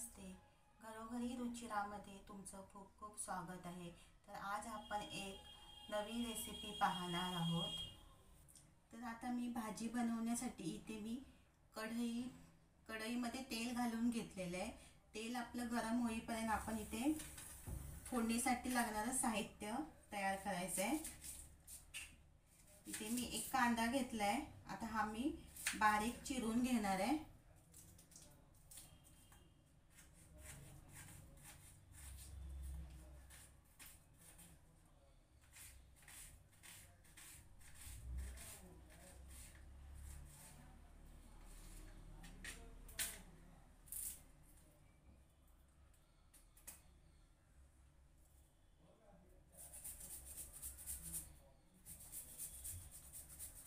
नमस्ते. घरोघरी रुचिरामध्ये तुमचं खूप खूप स्वागत आहे. तर आज आपण एक नवीन रेसिपी पाहणार आहोत. तर आता मी भाजी बनवण्यासाठी इथे मी कढईमध्ये तेल घालून घेतलेलं आहे. तेल आपलं गरम होईपर्यंत आपण इथे फोडणीसाठी लागणारं साहित्य तयार करायचं आहे. इथे मी एक कांदा घेतला आहे. आता हा मी बारीक चिरून घेणार आहे.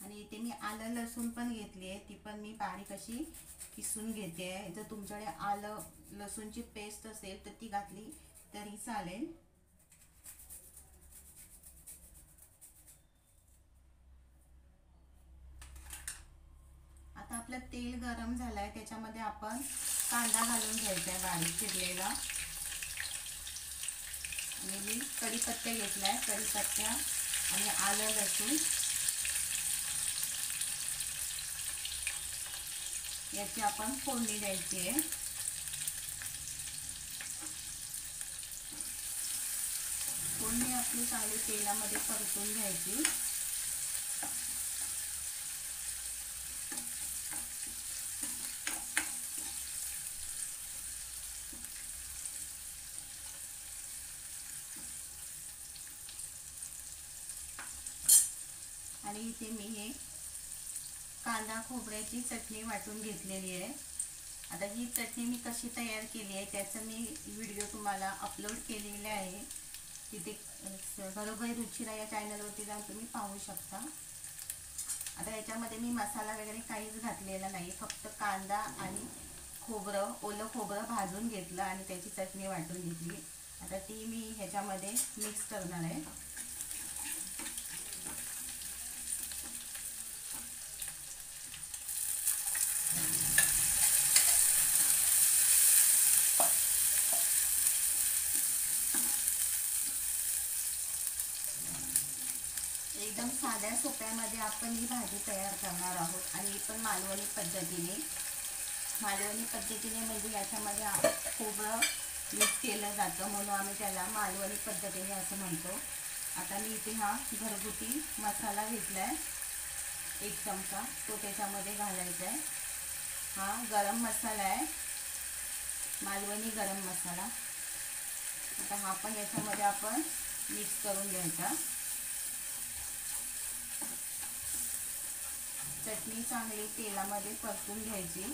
आणि इथे मी आलं लसूण पण घेतली आहे. ती पण मी बारीक अशी किसून घेते आहे. जर तुमच्याकडे आलं लसूणची पेस्ट असेल तर ती घातली तरी चालेल. आता आपलं तेल गरम झालंय, त्याच्यामध्ये आपण कांदा घालून घ्यायचा आहे बारीक चिरलेला. आणि मी कढीपत्ता घेतलाय, कढीपत्ता आणि आलं लसूण याची आपण फोडणी द्यायची आहे. फोडणी आपली चांगली तेलामध्ये परतून घ्यायची. आणि इथे मी हे कांदा खोबऱ्याची चटणी वाटून घेतलेली आहे. आता ही चटणी मी कशी तयार केली आहे त्याचं मी व्हिडिओ तुम्हाला अपलोड केलेले आहे. तिथे घरोघरी रुचिरा या चॅनलवरती जाऊन तुम्ही पाहू शकता. आता याच्यामध्ये मी मसाला वगैरे काहीच घातलेला नाही. फक्त कांदा आणि ओलं खोबरं भाजून घेतलं आणि त्याची चटणी वाटून घेतली. आता ती मी ह्याच्यामध्ये मिक्स करणार आहे. एकदम साध्या सोप्यामध्ये आपण ही भाजी तयार करणार आहोत. आणि पण मालवणी पद्धतीने म्हणजे याच्यामध्ये खोबरं मिक्स केलं जातं, म्हणून आम्ही त्याला मालवणी पद्धतीने असं म्हणतो. आता मी इथे हा घरगुती मसाला घेतला आहे, 1 चमचा, तो त्याच्यामध्ये घालायचा आहे. हा गरम मसाला आहे, मालवणी गरम मसाला. आता हा पण याच्यामध्ये आपण मिक्स करून घ्यायचा. चटणी चांगली तेलामध्ये परतून घ्यायची.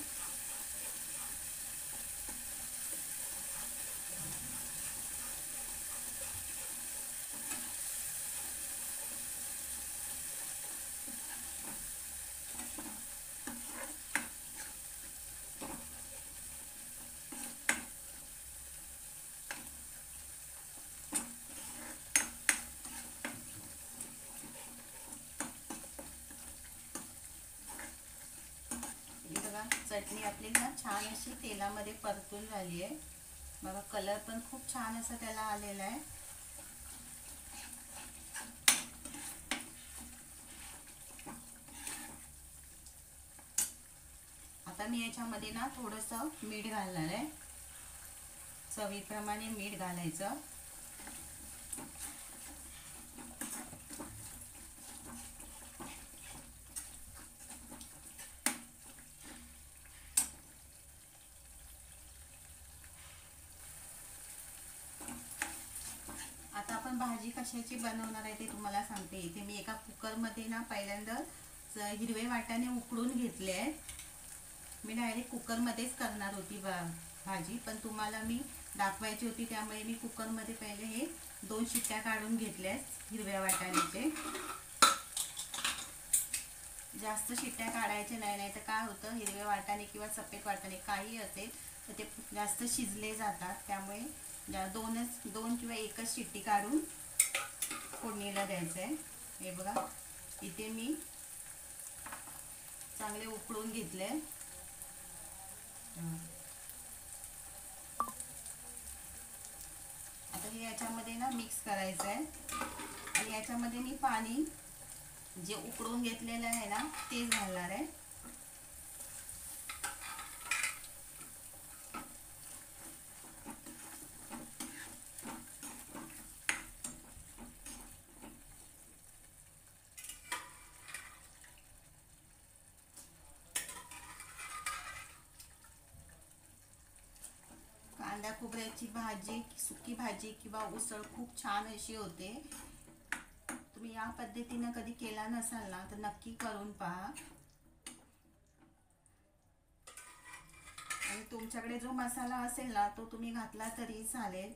चटणी आपली ना छान अशी तेलामध्ये परतून झाली आहे. बघा कलर पण खूप छान असा त्याला आलेला आहे. आता मी याच्यामध्ये ना थोडंसं मीठ घालणार आहे. चवीप्रमाणे मीठ घालायचं. आता आपण भाजी कशाची बनवणार आहे ते तुम्हाला सांगते. इथे मी एका कुकरमध्ये ना पहिल्यांदा हिरवे वाटाणे उकडून घेतले आहेत. मी डायरेक्ट कुकरमध्येच करणार होती भाजी, पण तुम्हाला मी दाखवायची होती त्यामुळे मी कुकरमध्ये पहिले हे 2 शिट्ट्या काढून घेतल्या हिरव्या वाटाण्याचे. जास्त शिट्ट्या काढायचे नाही, तर काय होतं हिरवे वाटाणे किंवा सफेद वाटाणे काही असेल तर ते जास्त शिजले जातात. त्यामुळे 2 किंवा 1च शिट्टी काढून फोडणीला द्यायचं आहे. हे बघा इथे मी चांगले उकळून घेतले. याच्यामध्ये ना मिक्स करायचं आहे आणि याच्यामध्ये मी पाणी जे उकळून घेतलेलं आहे ना तेच घालणार आहे. कांदा खोबऱ्याची भाजी, सुकी भाजी किंवा उसळ खूप छान अशी होते. तुम्ही या पद्धतीने कधी केला नसाल ना तर नक्की करून पहा. आणि तुमच्याकडे जो मसाला असेल ना तो तुम्ही घातला तरी चालेल.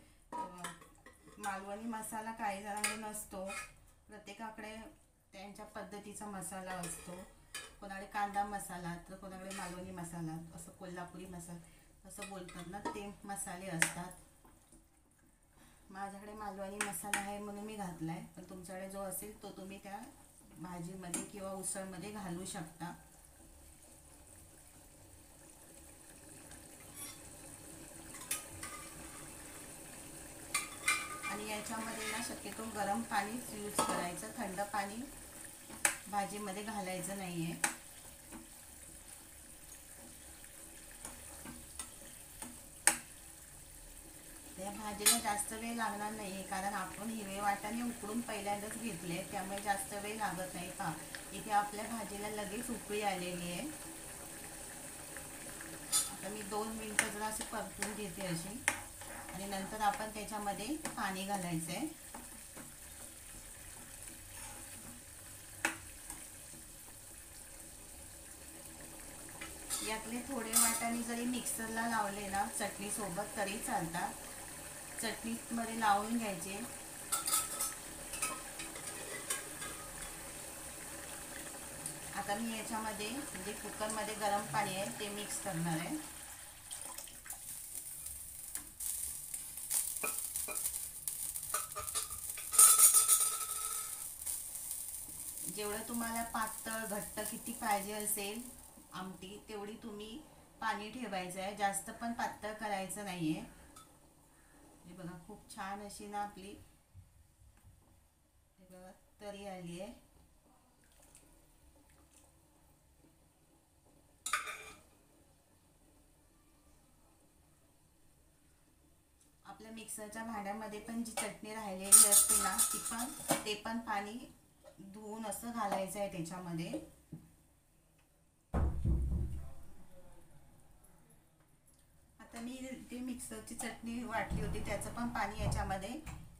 मालवणी मसाला काही जणांकडे नसतो, प्रत्येकाकडे त्यांच्या पद्धतीचा मसाला असतो. कोणाकडे कांदा मसाला तर कोणाकडे मालवणी मसाला, असं कोल्हापुरी मसाला असं बोलतात ना, ते मसाले असतात. माझ्याकडे मालवणी मसाला आहे म्हणून मी घातला आहे, पण तुमच्याकडे जो असेल तो तुम्ही त्या भाजीमध्ये किंवा उसळमध्ये घालू शकता. आणि याच्यामध्ये ना शक्यतो गरम पाणीच यूज करायचं, थंड पाणी भाजीमध्ये घालायचं नाही आहे. त्या भाजीला जास्त वेळ लागणार नाही आहे, कारण आपण हिरवे वाटाणे उकडून पहिल्यांदाच घेतले, त्यामुळे जास्त वेळ लागत नाही. पहा इथे आपल्या भाजीला लगेच उकळी आलेली आहे. आता मी 2 मिनिटं जरा असे परतून घेते अशी, आणि नंतर आपण त्याच्यामध्ये पाणी घालायचं आहे. यातले थोडे वाटाणे जरी मिक्सरला लावले ना चटणी सोबत तरी चालतात. चटणीमध्ये लावून घ्यायचे. आता मी याच्यामध्ये जे कुकरमध्ये गरम पाणी आहे ते मिक्स करणार आहे. जेवढं तुम्हाला पातळ घट्ट किती पाहिजे असेल आमटी तेवढी तुम्ही पाणी ठेवायचं आहे, जास्त पण पातळ करायचं नाहीये. हे बघा खूप छान अशी ना आपली हे बघा तरी आली आहे. आपल्या मिक्सरच्या भांड्यामध्ये पण जी चटणी राहिलेली असते ना ते पण पाणी धुवून असं घालायचं आहे त्याच्यामध्ये. आता मी ती मिक्सरची चटणी वाटली होती त्याचं पण पाणी याच्यामध्ये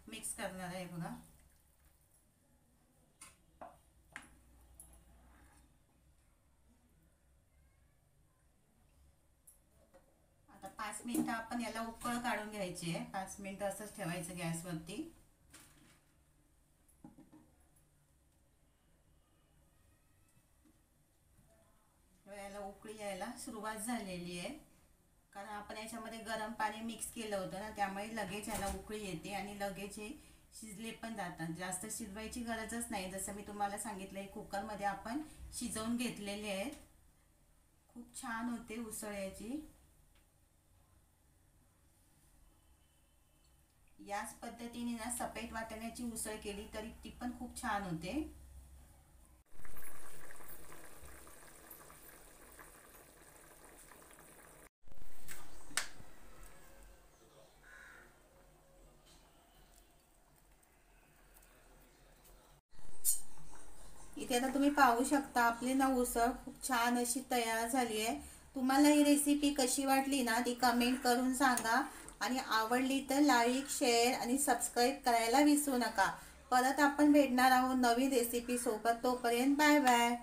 मिक्स करणार आहे बघा. आता 5 मिनिटं आपण याला उकळ काढून घ्यायची आहे. 5 मिनिटं असंच ठेवायचं गॅसवरती. याला उकळी यायला सुरुवात झालेली आहे, कारण आपण याच्यामध्ये गरम पाणी मिक्स केलं होतं ना, त्यामुळे लगेच याला उकळी येते आणि लगेच हे शिजले पण जातात. जास्त शिजवायची गरजच नाही. जसं मी तुम्हाला सांगितलंय कुकरमध्ये आपण शिजवून घेतलेले आहेत. खूप छान होते उसळ याची. याच पद्धतीने ना सफेद वाटाण्याची उसळ केली तरी ती पण खूप छान होते. इथे आता तुम्ही पाहू शकता आपली ना उसळ खूप छान अशी तयार झाली आहे. तुम्हाला ही रेसिपी कशी वाटली ना ती कमेंट करून सांगा, आणि आवडली तर लाईक, शेअर आणि सबस्क्राईब करायला विसरू नका. परत आपण भेटणार आहोत नवीन रेसिपी सोबत. तोपर्यंत बाय बाय.